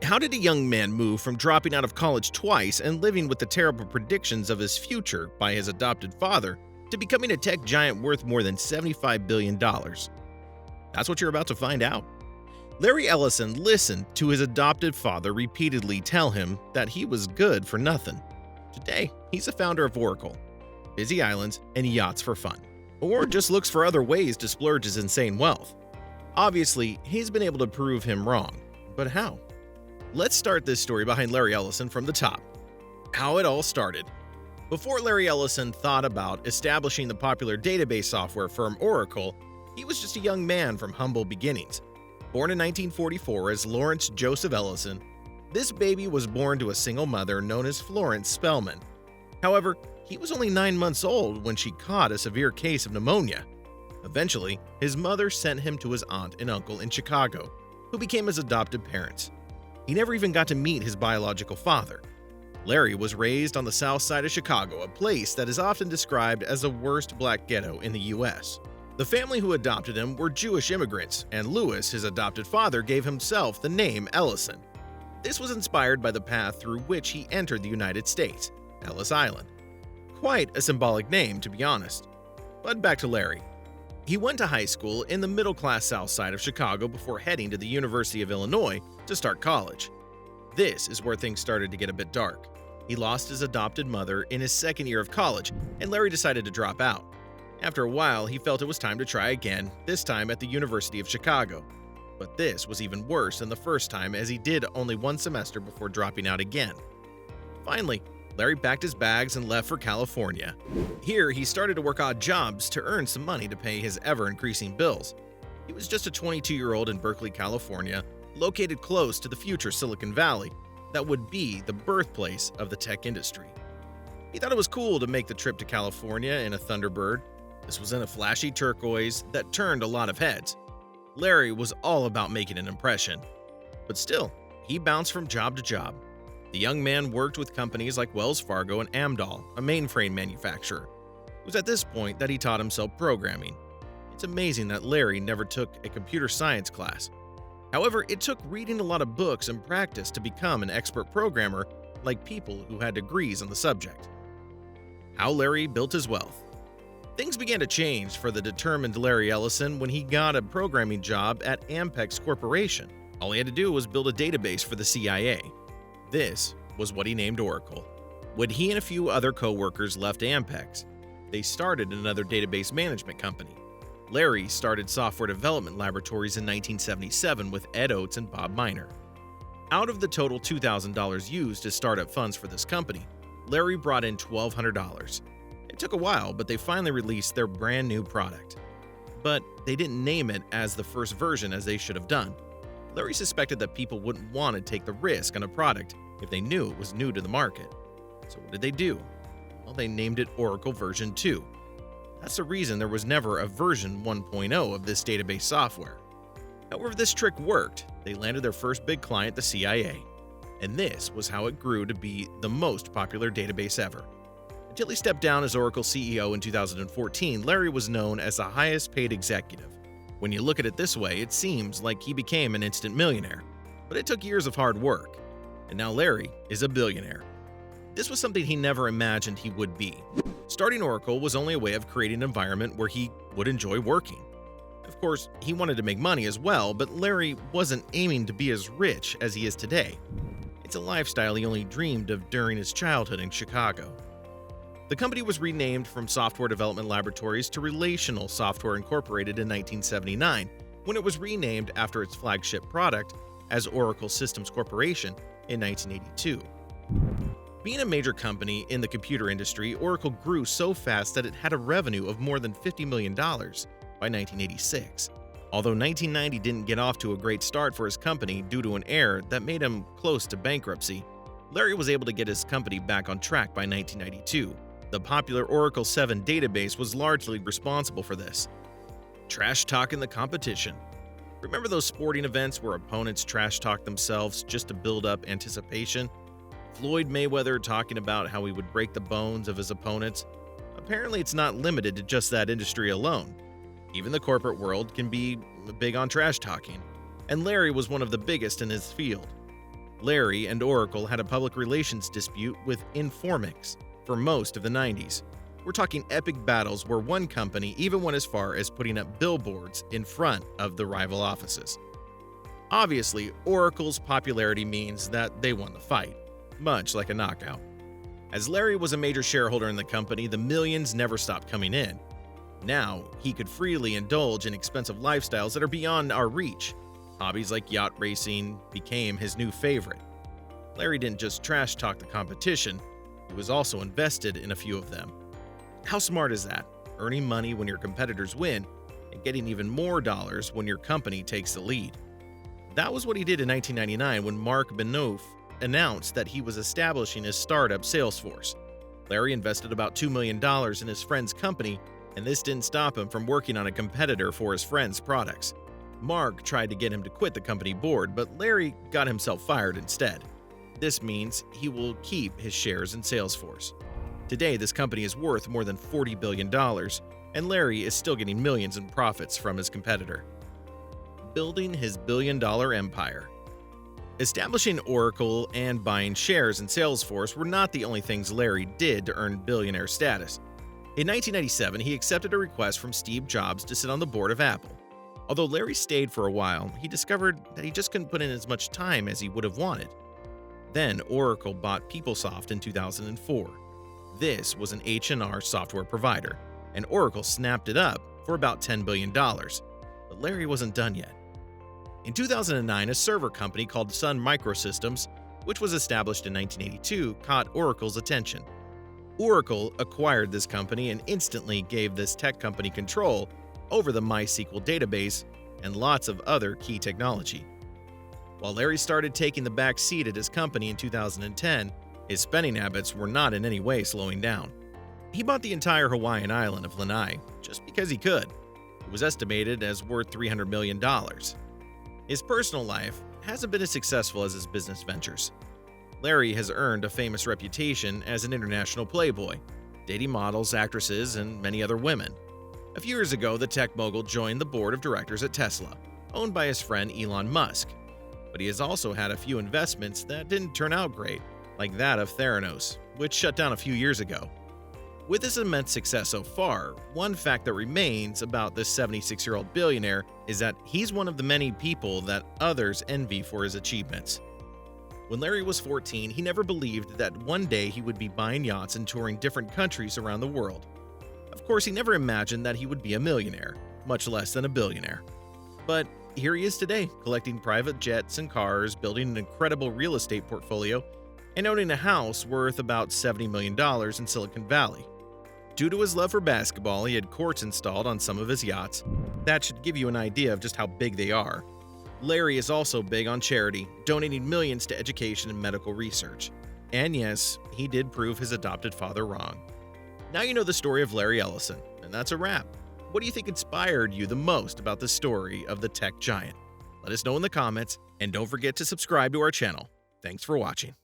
How did a young man move from dropping out of college twice and living with the terrible predictions of his future by his adopted father to becoming a tech giant worth more than $75 billion? That's what you're about to find out. Larry Ellison listened to his adopted father repeatedly tell him that he was good for nothing. Today, he's a founder of Oracle, busy islands, and yachts for fun. Or just looks for other ways to splurge his insane wealth. Obviously, he's been able to prove him wrong. But how? Let's start this story behind Larry Ellison from the top. How it all started. Before Larry Ellison thought about establishing the popular database software firm Oracle, he was just a young man from humble beginnings. Born in 1944 as Lawrence Joseph Ellison, this baby was born to a single mother known as Florence Spellman. However, he was only 9 months old when she caught a severe case of pneumonia. Eventually, his mother sent him to his aunt and uncle in Chicago, who became his adopted parents. He never even got to meet his biological father. Larry was raised on the south side of Chicago, a place that is often described as the worst black ghetto in the U.S. The family who adopted him were Jewish immigrants, and Lewis, his adopted father, gave himself the name Ellison. This was inspired by the path through which he entered the United States, Ellis Island. Quite a symbolic name, to be honest. But back to Larry. He went to high school in the middle-class south side of Chicago before heading to the University of Illinois to start college. This is where things started to get a bit dark. He lost his adopted mother in his second year of college, and Larry decided to drop out. After a while, he felt it was time to try again, this time at the University of Chicago. But this was even worse than the first time, as he did only one semester before dropping out again. Finally, Larry packed his bags and left for California. Here, he started to work odd jobs to earn some money to pay his ever-increasing bills. He was just a 22-year-old in Berkeley, California, located close to the future Silicon Valley that would be the birthplace of the tech industry. He thought it was cool to make the trip to California in a Thunderbird. This was in a flashy turquoise that turned a lot of heads. Larry was all about making an impression. But still, he bounced from job to job. The young man worked with companies like Wells Fargo and Amdahl, a mainframe manufacturer. It was at this point that he taught himself programming. It's amazing that Larry never took a computer science class. However, it took reading a lot of books and practice to become an expert programmer like people who had degrees on the subject. How Larry built his wealth. Things began to change for the determined Larry Ellison when he got a programming job at Ampex Corporation. All he had to do was build a database for the CIA. This was what he named Oracle. When he and a few other co-workers left Ampex, they started another database management company. Larry started software development laboratories in 1977 with Ed Oates and Bob Miner. Out of the total $2,000 used as startup funds for this company, Larry brought in $1,200. It took a while, but they finally released their brand new product. But they didn't name it as the first version as they should have done. Larry suspected that people wouldn't want to take the risk on a product if they knew it was new to the market. So what did they do? Well, they named it Oracle version 2. That's the reason there was never a version 1.0 of this database software. However, this trick worked. They landed their first big client, the CIA. And this was how it grew to be the most popular database ever. Until he stepped down as Oracle CEO in 2014, Larry was known as the highest paid executive. When you look at it this way, it seems like he became an instant millionaire. But it took years of hard work. And now Larry is a billionaire. This was something he never imagined he would be. Starting Oracle was only a way of creating an environment where he would enjoy working. Of course, he wanted to make money as well, but Larry wasn't aiming to be as rich as he is today. It's a lifestyle he only dreamed of during his childhood in Chicago. The company was renamed from Software Development Laboratories to Relational Software Incorporated in 1979, when it was renamed after its flagship product as Oracle Systems Corporation in 1982. Being a major company in the computer industry, Oracle grew so fast that it had a revenue of more than $50 million by 1986. Although 1990 didn't get off to a great start for his company due to an error that made him close to bankruptcy, Larry was able to get his company back on track by 1992. The popular Oracle 7 database was largely responsible for this. Trash talking the competition. Remember those sporting events where opponents trash talk themselves just to build up anticipation? Floyd Mayweather talking about how he would break the bones of his opponents? Apparently, it's not limited to just that industry alone. Even the corporate world can be big on trash talking, and Larry was one of the biggest in his field. Larry and Oracle had a public relations dispute with Informix for most of the 90s. We're talking epic battles where one company even went as far as putting up billboards in front of the rival offices. Obviously, Oracle's popularity means that they won the fight, much like a knockout. As Larry was a major shareholder in the company, the millions never stopped coming in. Now, he could freely indulge in expensive lifestyles that are beyond our reach. Hobbies like yacht racing became his new favorite. Larry didn't just trash talk the competition, he was also invested in a few of them. How smart is that? Earning money when your competitors win and getting even more dollars when your company takes the lead. That was what he did in 1999 when Mark Benioff announced that he was establishing his startup Salesforce. Larry invested about $2 million in his friend's company, and this didn't stop him from working on a competitor for his friend's products. Mark tried to get him to quit the company board, but Larry got himself fired instead. This means he will keep his shares in Salesforce. Today, this company is worth more than $40 billion, and Larry is still getting millions in profits from his competitor. Building his billion-dollar empire. Establishing Oracle and buying shares in Salesforce were not the only things Larry did to earn billionaire status. In 1997, he accepted a request from Steve Jobs to sit on the board of Apple. Although Larry stayed for a while, he discovered that he just couldn't put in as much time as he would have wanted. Then Oracle bought PeopleSoft in 2004. This was an H&R software provider, and Oracle snapped it up for about $10 billion. But Larry wasn't done yet. In 2009, a server company called Sun Microsystems, which was established in 1982, caught Oracle's attention. Oracle acquired this company and instantly gave this tech company control over the MySQL database and lots of other key technology. While Larry started taking the back seat at his company in 2010, his spending habits were not in any way slowing down. He bought the entire Hawaiian island of Lanai just because he could. It was estimated as worth $300 million. His personal life hasn't been as successful as his business ventures. Larry has earned a famous reputation as an international playboy, dating models, actresses, and many other women. A few years ago, the tech mogul joined the board of directors at Tesla, owned by his friend Elon Musk. But he has also had a few investments that didn't turn out great, like that of Theranos, which shut down a few years ago. With his immense success so far, one fact that remains about this 76-year-old billionaire is that he's one of the many people that others envy for his achievements. When Larry was 14, he never believed that one day he would be buying yachts and touring different countries around the world. Of course, he never imagined that he would be a millionaire, much less than a billionaire. But here he is today, collecting private jets and cars, building an incredible real estate portfolio, and owning a house worth about $70 million in Silicon Valley. Due to his love for basketball, he had courts installed on some of his yachts. That should give you an idea of just how big they are. Larry is also big on charity, donating millions to education and medical research. And yes, he did prove his adopted father wrong. Now you know the story of Larry Ellison, and that's a wrap. What do you think inspired you the most about the story of the tech giant? Let us know in the comments, and don't forget to subscribe to our channel. Thanks for watching.